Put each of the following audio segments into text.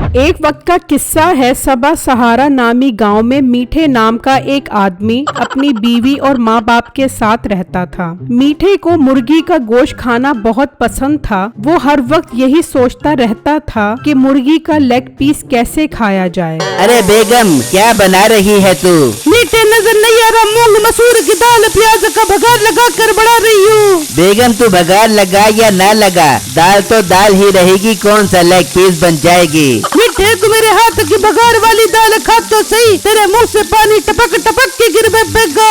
एक वक्त का किस्सा है। सबा सहारा नामी गांव में मीठे नाम का एक आदमी अपनी बीवी और माँ बाप के साथ रहता था। मीठे को मुर्गी का गोश्त खाना बहुत पसंद था। वो हर वक्त यही सोचता रहता था कि मुर्गी का लेग पीस कैसे खाया जाए। अरे बेगम, क्या बना रही है तू? मीठे नजर नहीं आ रहा, मूंग मसूर की दाल प्याज का भगार लगा कर बना रही हूँ। बेगम, तू भगार लगा या ना लगा, दाल तो दाल ही रहेगी, कौन सा लेग पीस बन जाएगी? मीठे को मेरे हाथ की भगार वाली दाल खा तो सही, तेरे मुंह से पानी टपक टपक के गिर बेगा।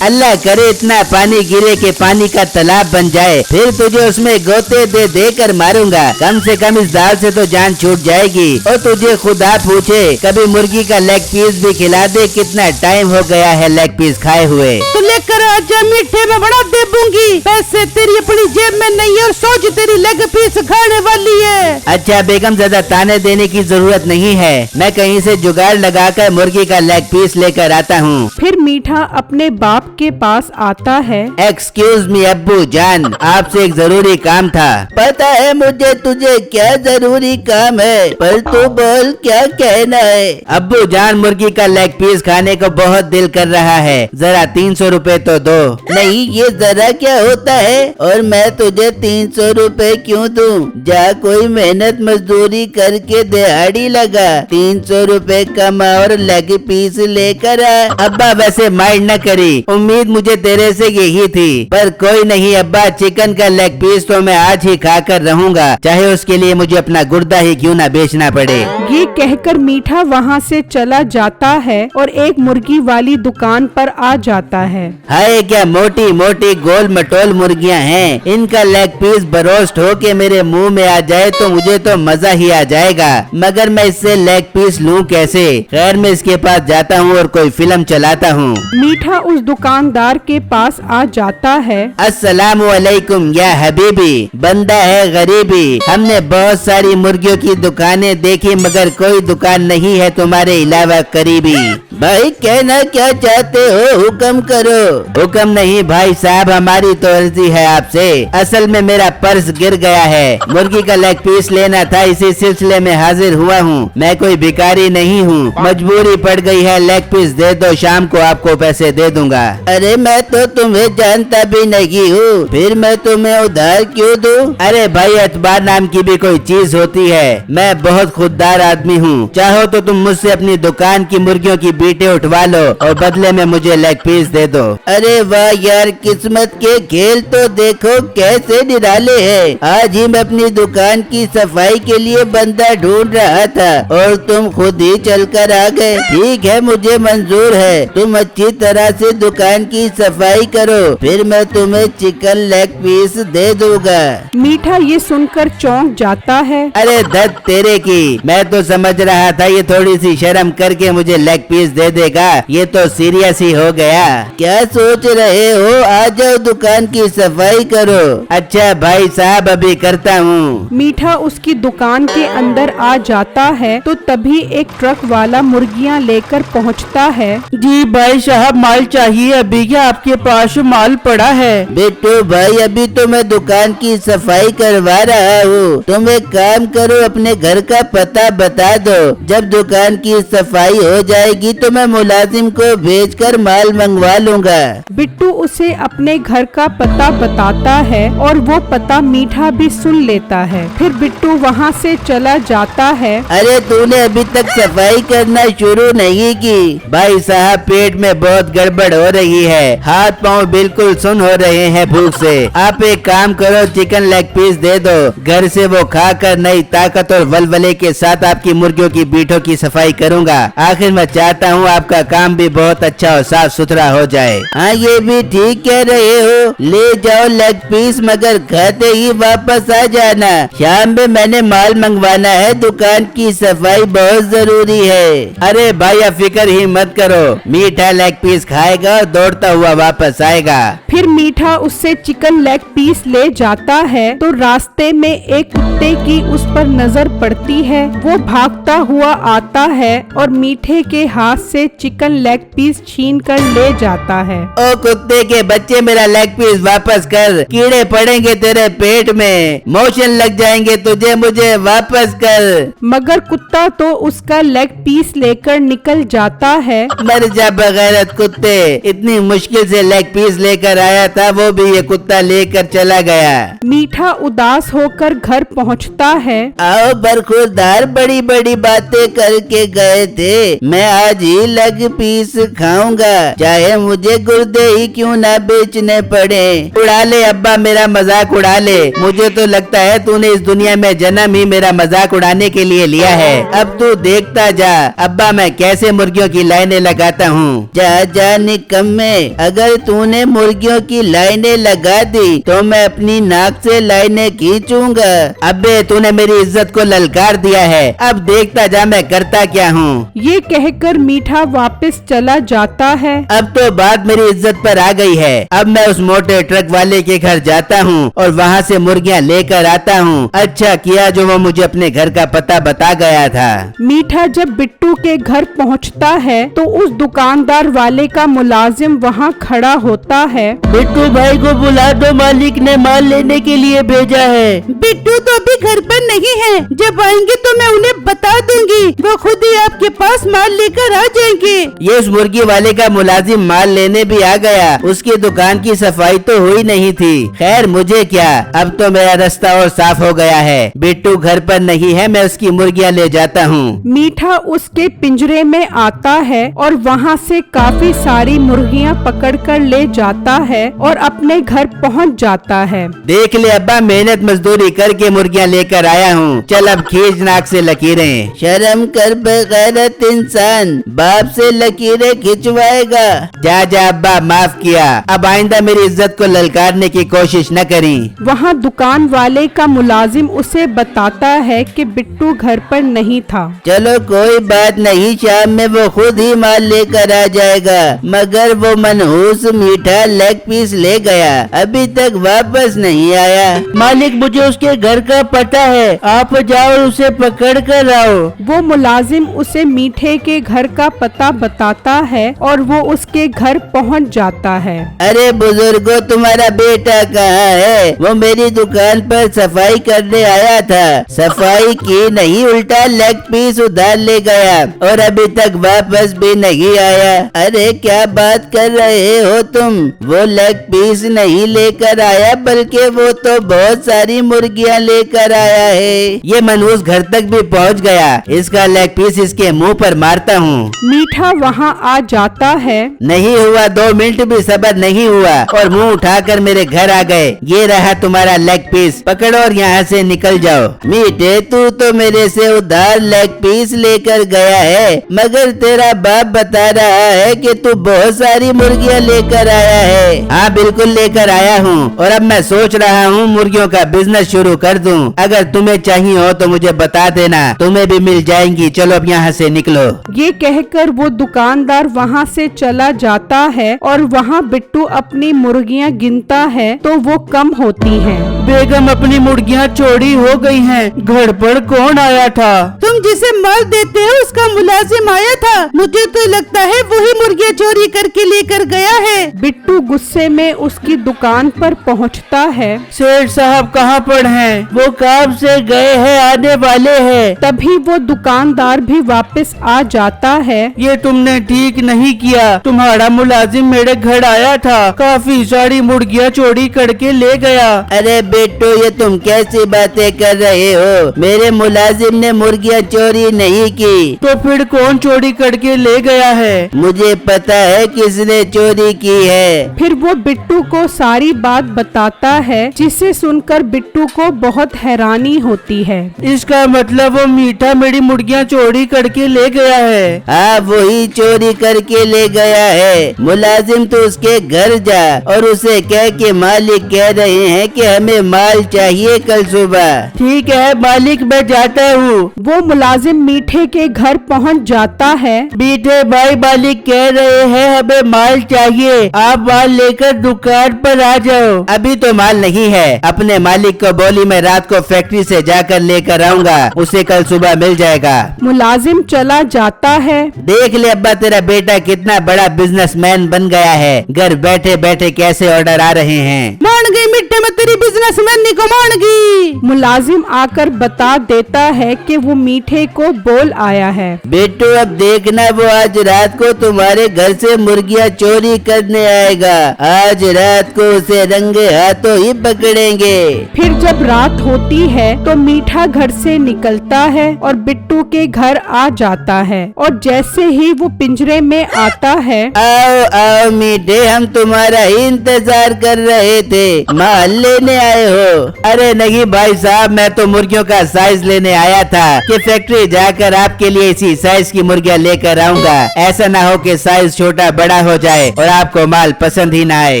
अल्लाह करे इतना पानी गिरे के पानी का तालाब बन जाए, फिर तुझे उसमें गोते दे दे कर मारूंगा। कम से कम इस दाल से तो जान छूट जाएगी। और तुझे खुदा पूछे, कभी मुर्गी का लेग पीस भी खिला दे। कितना टाइम हो गया है लेग पीस खाए हुए। तो लेकर आजा मीठे, में बड़ा दे दूंगी। पैसे तेरी अपनी जेब में नहीं है और सोच तेरी लेग पीस खाने वाली है। अच्छा बेगम, ज्यादा ताने देने की जरूरत नहीं है, मैं कहीं से जुगाड़ लगाकर मुर्गी का लेग पीस लेकर आता हूँ। फिर मीठा अपने बाप के पास आता है। एक्सक्यूज मी अब्बू जान, आपसे एक जरूरी काम था। पता है मुझे तुझे क्या जरूरी काम है, पर तू बोल क्या कहना है। अब्बू जान, मुर्गी का लेग पीस खाने को बहुत दिल कर रहा है, जरा 300 रुपए तो दो। नहीं, ये जरा क्या होता है, और मैं तुझे 300 रुपए क्यों दूं? जा कोई मेहनत मजदूरी करके दिहाड़ी लगा, 300 रुपए कमा और लेग पीस लेकर आ। अब्बा वैसे माइंड न करी, उम्मीद मुझे तेरे से यही थी, पर कोई नहीं अब्बा, चिकन का लेग पीस तो मैं आज ही खाकर रहूंगा, चाहे उसके लिए मुझे अपना गुर्दा ही क्यों न बेचना पड़े। ये कहकर मीठा वहाँ से चला जाता है और एक मुर्गी वाली दुकान पर आ जाता है। हाय, क्या मोटी मोटी गोल मटोल मुर्गियाँ हैं, इनका लेग पीस बरोस्ट हो के मेरे मुंह में आ जाए तो मुझे तो मजा ही आ जाएगा, मगर मैं इससे लेग पीस लूं कैसे? खैर, मैं इसके पास जाता हूँ और कोई फिल्म चलाता हूँ। मीठा उस दुकानदार के पास आ जाता है। अस्सलामु अलैकुम या हबीबी, बंदा है गरीबी, हमने बहुत सारी मुर्गियों की दुकानें देखी, मगर कोई दुकान नहीं है तुम्हारे अलावा करीबी। भाई कहना क्या चाहते हो, हुक्म करो। हुक्म नहीं भाई साहब, हमारी तो अर्जी है आपसे। असल में मेरा पर्स गिर गया है, मुर्गी का लेग पीस लेना था, इसी सिलसिले में हाजिर हुआ हूँ। मैं कोई भिखारी नहीं हूँ, मजबूरी पड़ गई है, लेग पीस दे दो, शाम को आपको पैसे दे दूंगा। अरे मैं तो तुम्हें जानता भी नहीं हूँ, फिर मैं तुम्हें उधार क्यों दूँ? अरे भाई, एतबार नाम की भी कोई चीज होती है, मैं बहुत खुददार आदमी हूँ, चाहो तो तुम मुझसे अपनी दुकान की मुर्गियों की बीटें उठवा लो और बदले में मुझे लेग पीस दे दो। अरे वाह यार, किस्मत के खेल तो देखो कैसे निराले हैं। आज ही मैं अपनी दुकान की सफाई के लिए बंदा ढूंढ रहा था और तुम खुद ही चलकर आ गए। ठीक है, मुझे मंजूर है, तुम अच्छी तरह से दुकान की सफाई करो, फिर मैं तुम्हें चिकन लेग पीस दे दूंगा। मीठा ये सुनकर चौंक जाता है। अरे दत्त तेरे की, मैं तो समझ रहा था ये थोड़ी सी शर्म करके मुझे लेग पीस दे देगा, ये तो सीरियस ही हो गया। क्या सोच रहे हो, आ जाओ दुकान की सफाई करो। अच्छा भाई साहब, अभी करता हूँ। मीठा उसकी दुकान के अंदर आ जाता है तो तभी एक ट्रक वाला मुर्गियाँ लेकर पहुँचता है। जी भाई साहब, माल चाहिए अभी, क्या आपके पास माल पड़ा है? बेटो भाई, अभी तो मैं दुकान की सफाई करवा रहा हूँ, तुम एक काम करो, अपने घर का पता बता दो, जब दुकान की सफाई हो जाएगी तो मैं मुलाजिम को भेजकर माल मंगवा लूंगा। बिट्टू उसे अपने घर का पता बताता है और वो पता मीठा भी सुन लेता है। फिर बिट्टू वहाँ से चला जाता है। अरे तूने अभी तक सफाई करना शुरू नहीं की? भाई साहब, पेट में बहुत गड़बड़ हो रही है, हाथ पाँव बिल्कुल सुन हो रहे हैं भूख से। आप एक काम करो, चिकन लेग पीस दे दो, घर से वो खाकर नई ताकत और वलवले के साथ आपकी मुर्गियों की बीटों की सफाई करूंगा। आखिर मैं चाहता हूँ आपका काम भी बहुत अच्छा और साफ सुथरा हो जाए। हाँ, ये भी ठीक कह रहे हो, ले जाओ लेग पीस, मगर खाते ही वापस आ जाना। शाम में मैंने माल मंगवाना है, दुकान की सफाई बहुत जरूरी है। अरे भाई, आप फिक्र ही मत करो, मीठा लेग पीस खाएगा और दौड़ता हुआ वापस आएगा। फिर मीठा उससे चिकन लेग पीस ले जाता है तो रास्ते में एक कुत्ते की उस पर नजर पड़ती है। वो भागता हुआ आता है और मीठे के हाथ से चिकन लेग पीस छीन कर ले जाता है। ओ कुत्ते के बच्चे, मेरा लेग पीस वापस कर, कीड़े पड़ेंगे तेरे पेट में, मोशन लग जाएंगे तुझे, मुझे वापस कर। मगर कुत्ता कुत्ता तो उसका लेग पीस लेकर निकल जाता है। मर जा बगैरत कुत्ते, इतनी मुश्किल से लेग पीस लेकर आया था, वो भी ये कुत्ता लेकर चला गया। मीठा उदास होकर घर पहुंचता है। आओ बरखुरदार, बड़ी बड़ी बातें करके गए थे, मैं आज ही लेग पीस खाऊंगा, चाहे मुझे गुर्दे ही क्यों ना बेचने पड़े। उड़ा ले अब्बा, मेरा मजाक उड़ा ले। मुझे तो लगता है तूने इस दुनिया में जन्म ही मेरा मजाक उड़ाने के लिए लिया है। अब तू देखता जा अब्बा मैं कैसे मुर्गियों की लाइनें लगाता हूँ। जा निकम्मे, अगर तूने मुर्गियों की लाइनें लगा दी तो मैं अपनी नाक से लाइनें खींचूंगा। अबे तूने मेरी इज्जत को ललकार दिया है, अब देखता जा मैं करता क्या हूँ। ये कहकर मीठा वापस चला जाता है। अब तो बात मेरी इज्जत पर आ गई है। अब मैं उस मोटे ट्रक वाले के घर जाता हूँ और वहाँ से मुर्गियाँ लेकर आता हूँ। अच्छा किया जो वो मुझे अपने घर का पता बता गया था। मीठा जब बिट्टू के घर पहुँचता है तो उस दुकानदार वाले का मुलाजिम वहाँ खड़ा होता है। बिट्टू भाई को बुला दो, मालिक ने माल लेने के लिए भेजा है। बिट्टू तो अभी घर पर नहीं है, जब आएंगे तो मैं उन्हें बता दूंगी, वो खुद ही आपके पास माल लेकर आ जाएंगे। ये उस मुर्गी वाले का मुलाजिम माल लेने भी आ गया। उसकी दुकान की सफाई तो हुई नहीं थी। खैर मुझे क्या, अब तो मेरा रास्ता और साफ हो गया है। बिट्टू घर पर नहीं है, मैं उसकी मुर्गियाँ ले जाता हूँ। मीठा उसके पिंजरे में आता है और वहाँ से काफी सारी मुर्गियाँ पकड़कर ले जाता है और अपने घर पहुँच जाता है। देख ले अब्बा, मेहनत मजदूरी करके मुर्गियाँ लेकर आया हूँ। चल अब खींच नाक से लकीरें। शर्म कर बगैरत इंसान, बाप से लकीरें खिंचवाएगा। जा अब्बा, माफ किया, अब आइंदा मेरी इज्जत को ललकारने की कोशिश न करी। वहाँ दुकान वाले का मुलाजिम उसे बताता है कि बिट्टू घर पर नहीं था। चलो कोई बात नहीं, शाम में वो खुद ही माल लेकर आ जाएगा, मगर वो मनहूस मीठा लेग पीस ले गया, अभी तक वापस नहीं आया। मालिक मुझे उसके घर का पता है, आप जाओ और उसे पकड़ कर आओ। वो मुलाजिम उसे मीठे के घर का पता बताता है और वो उसके घर पहुंच जाता है। अरे बुजुर्गो, तुम्हारा बेटा कहाँ है? वो मेरी दुकान पर सफाई करने आया था, सफाई की नहीं, उल्टा लेग पीस उधार ले गया और अभी तक वापस भी नहीं आया। अरे क्या बात कर रहे हो तुम? वो लेग पीस नहीं लेकर आया, बल्कि वो तो बहुत सारी मुर्गियाँ लेकर आया है। ये मनहूस घर तक भी पहुँच गया, इसका लेग पीस इसके मुंह पर मारता हूँ। मीठा वहाँ आ जाता है। नहीं हुआ 2 मिनट भी सब्र नहीं हुआ और मुंह उठाकर मेरे घर आ गए। ये रहा तुम्हारा लेग पीस, पकड़ो और यहाँ से निकल जाओ। मीठे तू तो मेरे से उधार लेग पीस लेकर गया है, मगर तेरा बाप बता रहा है कि तू बहुत सारी मुर्गियाँ लेकर आया है। हाँ बिल्कुल लेकर आया हूँ और अब मैं सोच रहा हूँ मुर्गियों का बिजनेस शुरू कर दूँ। अगर तुम्हें चाहिए हो तो मुझे बता देना, तुम्हें भी मिल जाएंगी। चलो अब यहाँ से निकलो। ये कहकर वो दुकानदार वहाँ से चला जाता है और वहाँ बिट्टू अपनी मुर्गियाँ गिनता है तो वो कम होती हैं। बेगम अपनी मुर्गियाँ चोरी हो गई हैं। घर पर कौन आया था? तुम जिसे माल देते हो उसका मुलाजिम आया था, मुझे तो लगता है वही मुर्गियाँ चोरी करके लेकर गया है। बिट्टू गुस्से में उसकी दुकान पर पहुँचता है। सेठ साहब कहाँ पर हैं? वो काम से गए हैं, आने वाले हैं। तभी वो दुकानदार भी वापस आ जाता है। ये तुमने ठीक नहीं किया, तुम्हारा मुलाजिम मेरे घर आया था, काफी सारी मुर्गियाँ चोरी करके ले गया। अरे बेटो, ये तुम कैसी बातें कर रहे हो? मेरे मुलाजिम ने मुर्गियाँ चोरी नहीं की। तो फिर कौन चोरी करके ले गया है? मुझे पता है किसने चोरी की है। फिर वो बिट्टू को सारी बात बताता है, जिसे सुनकर बिट्टू को बहुत हैरानी होती है। इसका मतलब वो मीठा मेरी मुर्गियाँ चोरी करके ले गया है। हाँ वही चोरी करके ले गया है। मुलाजिम तो उसके घर जा और उसे कह के मालिक कह रहे हैं कि हमें माल चाहिए कल सुबह। ठीक है मालिक, मैं जाता हूँ। वो मुलाजिम मीठे के घर पहुँच जाता है। मीठे भाई, मालिक कह रहे हैं हमें माल चाहिए, आप माल लेकर दुकान पर आ जाओ। अभी तो माल नहीं है, अपने मालिक को बोली मैं रात को फैक्ट्री से जाकर लेकर आऊँगा, उसे कल सुबह मिल जाएगा। मुलाजिम चला जाता है। देख ले अब्बा, तेरा बेटा कितना बड़ा बिजनेसमैन बन गया है, घर बैठे बैठे कैसे ऑर्डर आ रहे हैं। मान गई मिट्टा मैं तेरी बिजनेसमैन नहीं कमाऊंगी। मुलाजिम आकर बता देता है कि वो मीठे को बोल आया है। बेटू अब देखना, वो आज रात को तुम्हारे घर से मुर्गियाँ चोरी करने आएगा। आज रात को उसे रंगे हाथों ही पकड़ेंगे। फिर जब रात होती है तो मीठा घर से निकलता है और बिट्टू के घर आ जाता है, और जैसे ही वो पिंजरे में आता है, आओ आओ मीठे, हम तुम्हारा ही इंतजार कर रहे थे। माल लेने आए हो? अरे नहीं भाई साहब, मैं तो मुर्गियों का साइज लेने आया था कि फैक्ट्री जाकर आपके लिए इसी साइज की मुर्गियाँ लेकर आऊंगा। ऐसा ना हो कि साइज छोटा बड़ा हो जाए और आपको माल पसंद ही ना आए।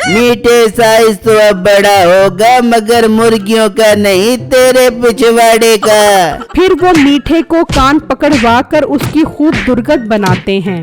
मीठे साइज तो अब बड़ा होगा, मगर मुर्गियों का नहीं, तेरे पिछवाड़े का। फिर वो मीठे को कान पकड़वा कर उसकी खूब दुर्गत बनाते हैं।